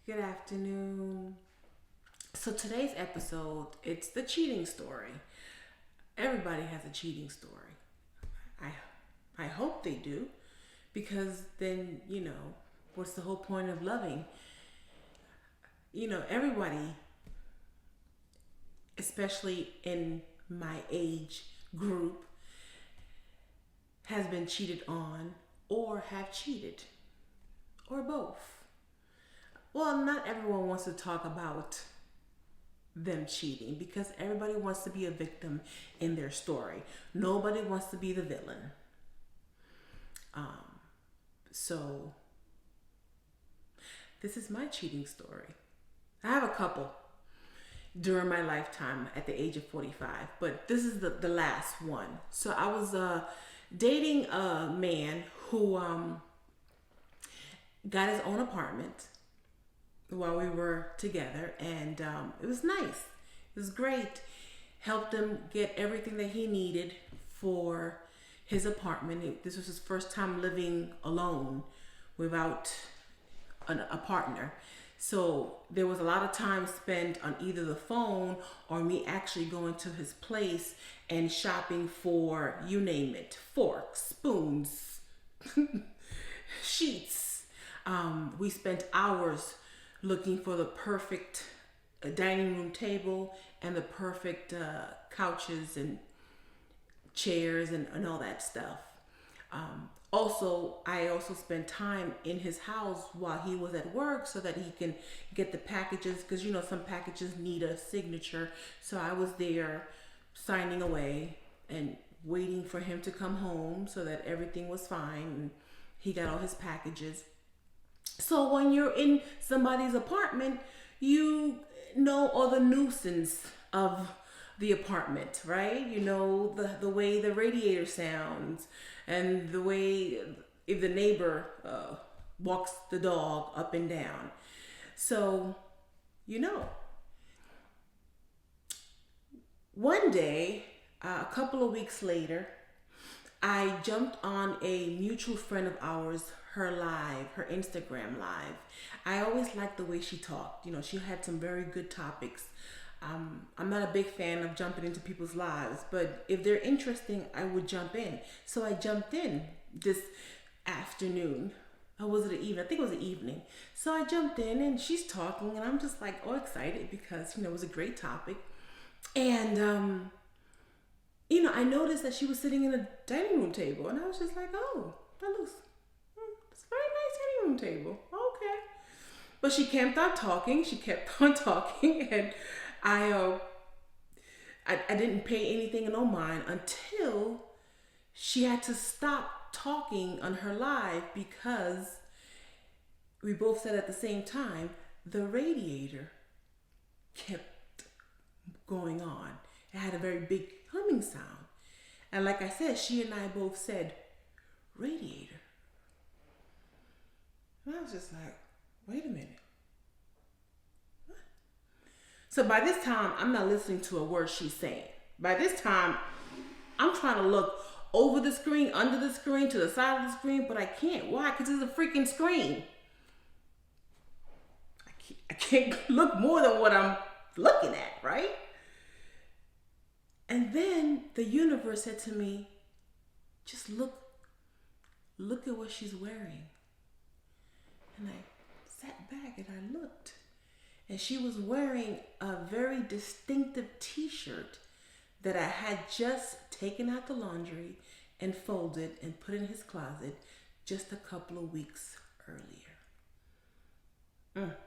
Good afternoon. So today's episode, it's the cheating story. Everybody has a cheating story. I I hope they do because then, what's the whole point of loving? Everybody, especially in my age group, has been cheated on or have cheated or both. Well, not everyone wants to talk about them cheating because everybody wants to be a victim in their story. Nobody wants to be the villain. Um, so this is my cheating story. I have a couple during my lifetime at the age of 45, but this is the last one. So I was dating a man who got his own apartment while we were together, and it was nice. It was great. Helped him get everything that he needed for his apartment. This was his first time living alone without a partner. So there was a lot of time spent on either the phone or me actually going to his place and shopping for, you name it, forks, spoons, sheets. We spent hours looking for the perfect dining room table and the perfect couches and chairs and all that stuff. I also spent time in his house while he was at work so that he can get the packages because some packages need a signature. So I was there signing away and waiting for him to come home so that everything was fine and he got all his packages. So when you're in somebody's apartment, you know all the nuisance of the apartment, right? You know the way the radiator sounds and the way if the neighbor walks the dog up and down. So, you know, one day, a couple of weeks later, I jumped on a mutual friend of ours, her Instagram live. I always liked the way she talked. She had some very good topics. I'm not a big fan of jumping into people's lives, but if they're interesting, I would jump in. So I jumped in this afternoon. Or was it an evening? I think it was an evening. So I jumped in and she's talking and I'm just like all excited because, it was a great topic. And, I noticed that she was sitting in a dining room table and I was just like, oh, it's a very nice dining room table. Okay. But she kept on talking. She kept on talking and I didn't pay anything no mind until she had to stop talking on her live because we both said at the same time the radiator kept going on. It had a very big humming sound. And like I said, she and I both said radiator. And I was just like, wait a minute. So by this time, I'm not listening to a word she's saying. By this time, I'm trying to look over the screen, under the screen, to the side of the screen, but I can't. Why? Because it's a freaking screen. I can't look more than what I'm looking at, right? And then the universe said to me, just look at what she's wearing. And I sat back and I looked. And she was wearing a very distinctive t-shirt that I had just taken out the laundry and folded and put in his closet just a couple of weeks earlier.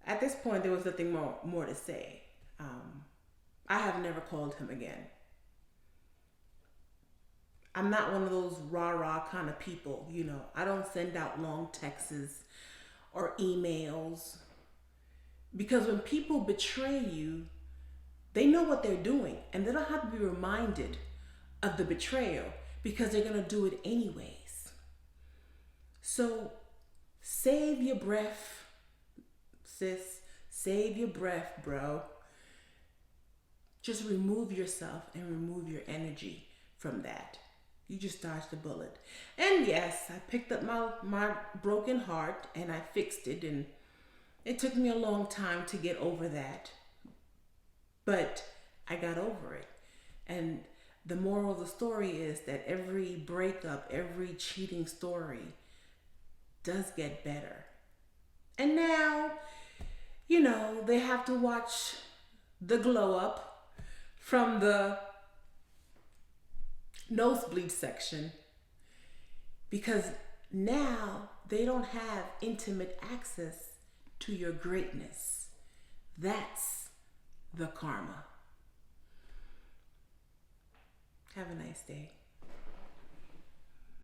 At this point, there was nothing more to say. I have never called him again. I'm not one of those rah-rah kind of people, I don't send out long texts or emails. Because when people betray you, they know what they're doing. And they don't have to be reminded of the betrayal because they're going to do it anyways. So save your breath, sis. Save your breath, bro. Just remove yourself and remove your energy from that. You just dodged a bullet. And yes, I picked up my broken heart and I fixed it, and it took me a long time to get over that. But I got over it. And the moral of the story is that every breakup, every cheating story does get better. And now, they have to watch the glow up from the nosebleed section, because now they don't have intimate access to your greatness. That's the karma. Have a nice day.